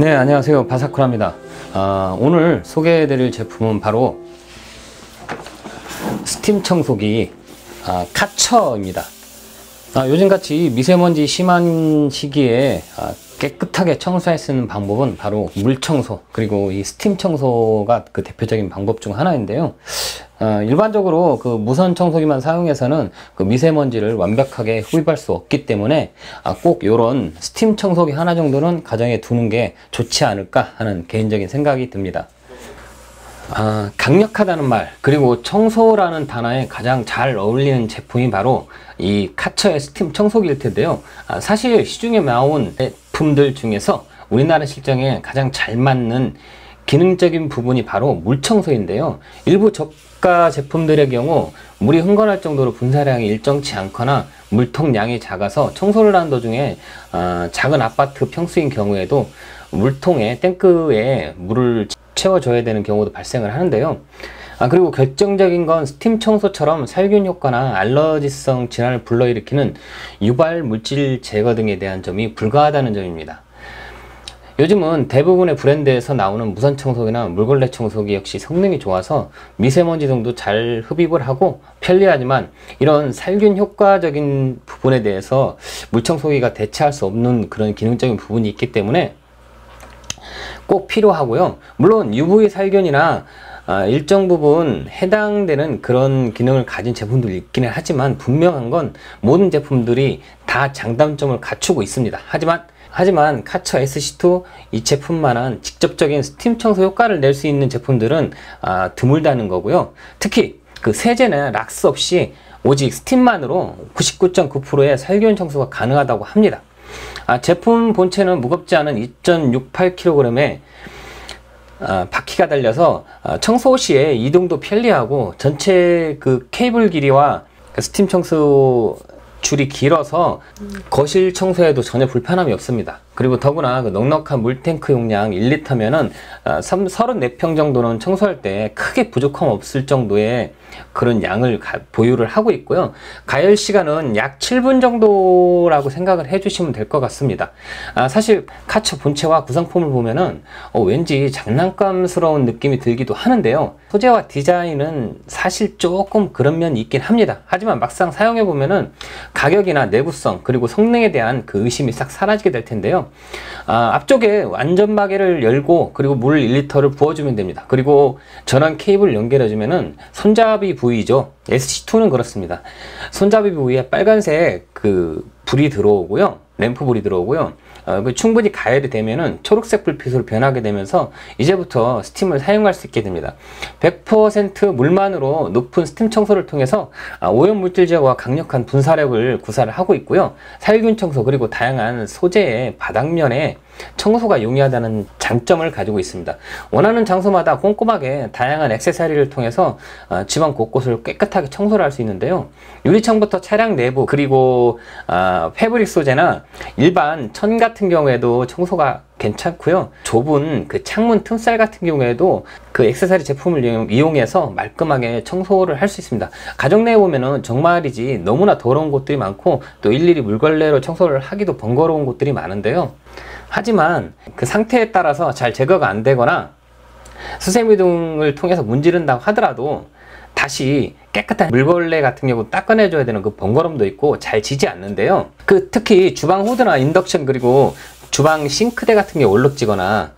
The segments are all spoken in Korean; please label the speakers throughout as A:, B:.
A: 네, 안녕하세요. 바사쿠라입니다. 오늘 소개해드릴 제품은 바로 스팀 청소기 카처입니다. 요즘같이 미세먼지 심한 시기에 깨끗하게 청소할 수 있는 방법은 바로 물청소 그리고 이 스팀 청소가 그 대표적인 방법 중 하나인데요. 일반적으로 그 무선 청소기만 사용해서는 그 미세먼지를 완벽하게 흡입할 수 없기 때문에 꼭 이런 스팀 청소기 하나 정도는 가정에 두는 게 좋지 않을까 하는 개인적인 생각이 듭니다. 강력하다는 말 그리고 청소라는 단어에 가장 잘 어울리는 제품이 바로 이 카처의 스팀 청소기일 텐데요. 사실 시중에 나온 제품들 중에서 우리나라 실정에 가장 잘 맞는 기능적인 부분이 바로 물청소인데요. 일부 저가 제품들의 경우 물이 흥건할 정도로 분사량이 일정치 않거나 물통량이 작아서 청소를 하는 도중에 작은 아파트 평수인 경우에도 물통에 탱크에 물을 채워줘야 되는 경우도 발생을 하는데요. 그리고 결정적인 건 스팀 청소처럼 살균 효과나 알러지성 질환을 불러일으키는 유발 물질 제거 등에 대한 점이 불가하다는 점입니다. 요즘은 대부분의 브랜드에서 나오는 무선 청소기나 물걸레 청소기 역시 성능이 좋아서 미세먼지 등도 잘 흡입을 하고 편리하지만 이런 살균 효과적인 부분에 대해서 물청소기가 대체할 수 없는 그런 기능적인 부분이 있기 때문에 꼭 필요하고요. 물론 UV 살균이나 일정 부분 해당되는 그런 기능을 가진 제품들이 있기는 하지만 분명한 건 모든 제품들이 다 장단점을 갖추고 있습니다. 하지만 카처 SC2 이 제품만한 직접적인 스팀 청소 효과를 낼 수 있는 제품들은 드물다는 거고요. 특히 그 세제나 락스 없이 오직 스팀만으로 99.9%의 살균 청소가 가능하다고 합니다. 제품 본체는 무겁지 않은 2.68kg의 바퀴가 달려서 청소 시에 이동도 편리하고 전체 그 케이블 길이와 스팀 청소 줄이 길어서 거실 청소에도 전혀 불편함이 없습니다. 그리고 더구나 그 넉넉한 물탱크 용량 1리터면은 34평 정도는 청소할 때 크게 부족함 없을 정도의 그런 양을 보유를 하고 있고요. 가열 시간은 약 7분 정도라고 생각을 해주시면 될 것 같습니다. 사실 카처 본체와 구성품을 보면은 왠지 장난감스러운 느낌이 들기도 하는데요. 소재와 디자인은 사실 조금 그런 면이 있긴 합니다. 하지만 막상 사용해 보면은 가격이나 내구성 그리고 성능에 대한 그 의심이 싹 사라지게 될 텐데요. 앞쪽에 안전마개를 열고 그리고 물 1리터를 부어주면 됩니다. 그리고 전원 케이블을 연결해주면은 손잡이 부위죠. SC2는 그렇습니다. 손잡이 부위에 빨간색 그 불이 들어오고요. 램프 불이 들어오고요. 충분히 가열이 되면은 초록색 불빛으로 변하게 되면서 이제부터 스팀을 사용할 수 있게 됩니다. 100% 물만으로 높은 스팀 청소를 통해서 오염 물질 제거와 강력한 분사력을 구사를 하고 있고요. 살균 청소 그리고 다양한 소재의 바닥면에 청소가 용이하다는 장점을 가지고 있습니다. 원하는 장소마다 꼼꼼하게 다양한 액세서리를 통해서 집안 곳곳을 깨끗하게 청소를 할 수 있는데요. 유리창부터 차량 내부 그리고 패브릭 소재나 일반 천 같은 경우에도 청소가 괜찮고요. 좁은 그 창문 틈살 같은 경우에도 그 액세서리 제품을 이용해서 말끔하게 청소를 할 수 있습니다. 가정 내에 보면은 정말이지 너무나 더러운 곳들이 많고 또 일일이 물걸레로 청소를 하기도 번거로운 곳들이 많은데요. 하지만 그 상태에 따라서 잘 제거가 안 되거나 수세미 등을 통해서 문지른다고 하더라도 다시 깨끗한 물걸레 같은 경우 닦아내줘야 되는 그 번거로움도 있고 잘 지지 않는데요. 특히 주방 후드나 인덕션 그리고 주방 싱크대 같은 게 얼룩지거나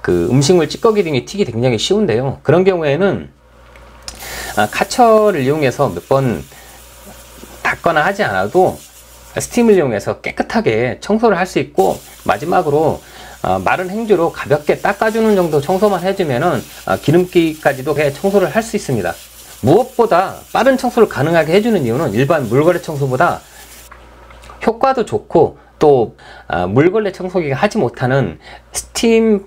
A: 그 음식물 찌꺼기 등이 튀기 굉장히 쉬운데요. 그런 경우에는 카처를 이용해서 몇 번 닦거나 하지 않아도 스팀을 이용해서 깨끗하게 청소를 할 수 있고 마지막으로 마른 행주로 가볍게 닦아주는 정도 청소만 해주면은 기름기까지도 청소를 할 수 있습니다. 무엇보다 빠른 청소를 가능하게 해주는 이유는 일반 물걸레 청소보다 효과도 좋고 또 물걸레 청소기가 하지 못하는 스팀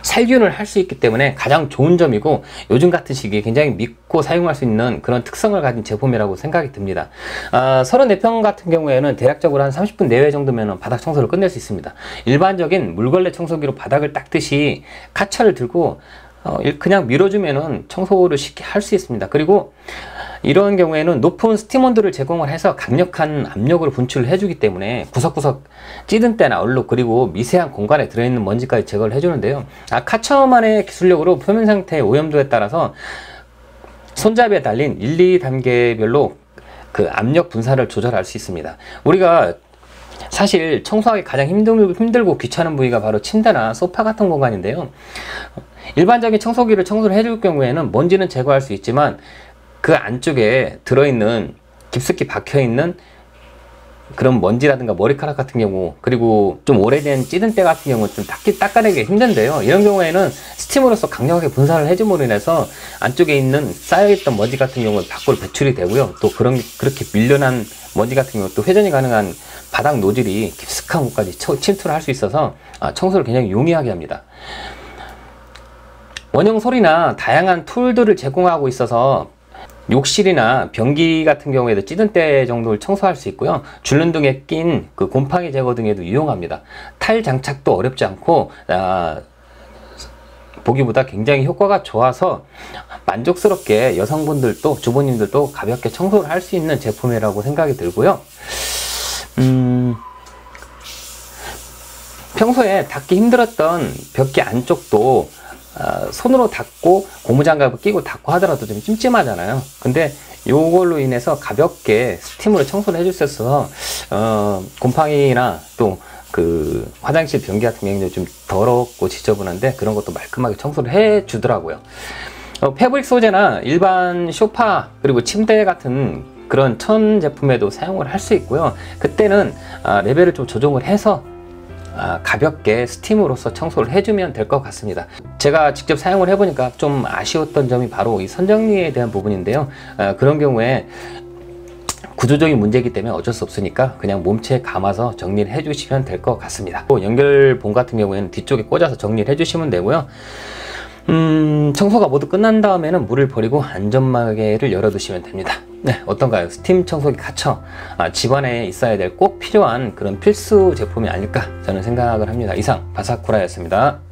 A: 살균을 할 수 있기 때문에 가장 좋은 점이고 요즘 같은 시기에 굉장히 믿고 사용할 수 있는 그런 특성을 가진 제품이라고 생각이 듭니다. 34평 같은 경우에는 대략적으로 한 30분 내외 정도면 바닥 청소를 끝낼 수 있습니다. 일반적인 물걸레 청소기로 바닥을 닦듯이 카처를 들고 그냥 밀어주면은 청소를 쉽게 할 수 있습니다. 그리고 이런 경우에는 높은 스팀 온도를 제공을 해서 강력한 압력으로 분출을 해주기 때문에 구석구석 찌든 때나 얼룩 그리고 미세한 공간에 들어있는 먼지까지 제거를 해주는데요. 카처만의 기술력으로 표면 상태의 오염도에 따라서 손잡이에 달린 1, 2단계별로 그 압력 분산을 조절할 수 있습니다. 우리가 사실 청소하기 가장 힘들고 귀찮은 부위가 바로 침대나 소파 같은 공간인데요. 일반적인 청소기를 청소를 해줄 경우에는 먼지는 제거할 수 있지만 그 안쪽에 들어있는 깊숙이 박혀있는 그런 먼지라든가 머리카락 같은 경우, 그리고 좀 오래된 찌든 때 같은 경우 좀 닦아내기 힘든데요. 이런 경우에는 스팀으로서 강력하게 분산을 해줌으로 인해서 안쪽에 있는 쌓여있던 먼지 같은 경우는 밖으로 배출이 되고요. 또 그렇게 밀려난 먼지 같은 경우 또 회전이 가능한 바닥 노즐이 깊숙한 곳까지 침투를 할 수 있어서 청소를 굉장히 용이하게 합니다. 원형 솔이나 다양한 툴들을 제공하고 있어서 욕실이나 변기 같은 경우에도 찌든 때 정도를 청소할 수 있고요. 줄눈등에 낀 그 곰팡이 제거 등에도 유용합니다. 타일 장착도 어렵지 않고 보기보다 굉장히 효과가 좋아서 만족스럽게 여성분들도 주부님들도 가볍게 청소를 할 수 있는 제품이라고 생각이 들고요. 평소에 닦기 힘들었던 벽기 안쪽도 손으로 닦고 고무장갑을 끼고 닦고 하더라도 좀 찜찜하잖아요. 근데 요걸로 인해서 가볍게 스팀으로 청소를 해줄 수 있어서 곰팡이나 또 그 화장실 변기 같은 경우는 좀 더럽고 지저분한데 그런 것도 말끔하게 청소를 해 주더라고요. 패브릭 소재나 일반 소파 그리고 침대 같은 그런 천 제품에도 사용을 할 수 있고요. 그때는 레벨을 좀 조정을 해서 가볍게 스팀으로서 청소를 해주면 될 것 같습니다. 제가 직접 사용을 해보니까 좀 아쉬웠던 점이 바로 이 선정리에 대한 부분인데요. 그런 경우에 구조적인 문제이기 때문에 어쩔 수 없으니까 그냥 몸체에 감아서 정리를 해주시면 될 것 같습니다. 또 연결봉 같은 경우에는 뒤쪽에 꽂아서 정리를 해주시면 되고요. 청소가 모두 끝난 다음에는 물을 버리고 안전마개를 열어두시면 됩니다. 네, 어떤가요? 스팀 청소기 카처 집안에 있어야 될 꼭 필요한 그런 필수 제품이 아닐까 저는 생각을 합니다. 이상 바사쿠라였습니다.